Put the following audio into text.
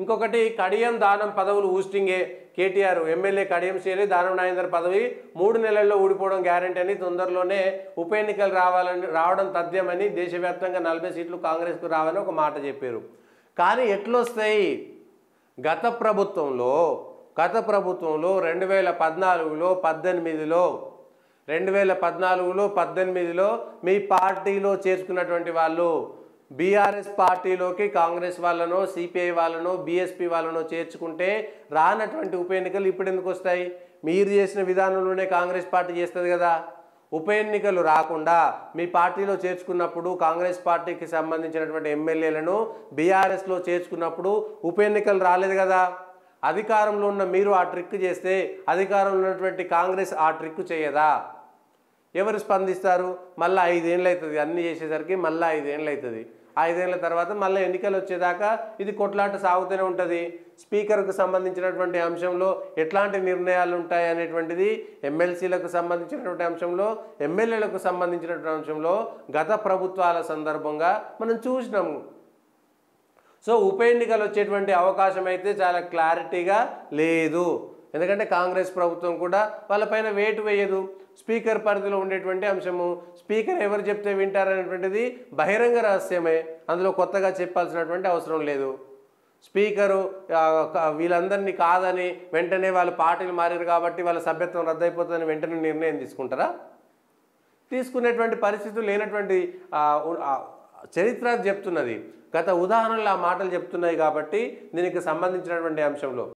ఇంకొకటి కడియం దానం పదవులు ఊస్టింగే కేటీఆర్ ఎమ్మెల్యే కడియం శ్రీ దానం నాగేందర్ పదవి 3 నెలల్లో ఊడిపోవడం గ్యారెంటీ అని తొందరలోనే ఉప ఎన్నికలు రావడం తథ్యమని దేశవ్యాప్తంగా 40 సీట్లు కాంగ్రెస్కు రావని ఒక మాట చెప్పారు. కానీ ఎట్లొస్తాయి? గత ప్రభుత్వంలో 2014లో 18లో మీ పార్టీలో చేర్చుకున్నటువంటి వాళ్ళు బీఆర్ఎస్ పార్టీలోకి కాంగ్రెస్ వాళ్ళనో సిపిఐ వాళ్ళనో బీఎస్పీ వాళ్ళనో చేర్చుకుంటే రానటువంటి ఉప ఎన్నికలు ఇప్పుడు ఎందుకు వస్తాయి? మీరు చేసిన విధానంలోనే కాంగ్రెస్ పార్టీ చేస్తుంది కదా. ఉప ఎన్నికలు రాకుండా మీ పార్టీలో చేర్చుకున్నప్పుడు కాంగ్రెస్ పార్టీకి సంబంధించినటువంటి ఎమ్మెల్యేలను బీఆర్ఎస్లో చేర్చుకున్నప్పుడు ఉప ఎన్నికలు రాలేదు కదా. అధికారంలో ఉన్న మీరు ఆ ట్రిక్ చేస్తే అధికారంలో ఉన్నటువంటి కాంగ్రెస్ ఆ ట్రిక్ చేయదా? ఎవరు స్పందిస్తారు? మళ్ళీ 5 ఏళ్ళు అవుతుంది అన్నీ చేసేసరికి, మళ్ళీ 5 ఏళ్ళు అవుతుంది. 5 ఏళ్ళ తర్వాత మళ్ళీ ఎన్నికలు వచ్చేదాకా ఇది కొట్లాట సాగుతూనే ఉంటుంది. స్పీకర్కు సంబంధించినటువంటి అంశంలో ఎట్లాంటి నిర్ణయాలు ఉంటాయి అనేటువంటిది, ఎమ్మెల్సీలకు సంబంధించినటువంటి అంశంలో, ఎమ్మెల్యేలకు సంబంధించినటువంటి అంశంలో గత ప్రభుత్వాల సందర్భంగా మనం చూసినాము. సో ఉప ఎన్నికలు వచ్చేటువంటి అవకాశం అయితే చాలా క్లారిటీగా లేదు. ఎందుకంటే కాంగ్రెస్ ప్రభుత్వం కూడా వాళ్ళపైన వేటు వేయదు. స్పీకర్ పరిధిలో ఉండేటువంటి అంశము, స్పీకర్ ఎవరు చెప్తే వింటారనేటువంటిది బహిరంగ రహస్యమే. అందులో కొత్తగా చెప్పాల్సినటువంటి అవసరం లేదు. స్పీకరు వీళ్ళందరినీ కాదని వెంటనే వాళ్ళు పార్టీలు మారారు కాబట్టి వాళ్ళ సభ్యత్వం రద్దయిపోతుందని వెంటనే నిర్ణయం తీసుకుంటారా? తీసుకునేటువంటి పరిస్థితులు లేనటువంటి చరిత్ర చెప్తున్నది. గత ఉదాహరణలు ఆ మాటలు చెప్తున్నాయి కాబట్టి దీనికి సంబంధించినటువంటి అంశంలో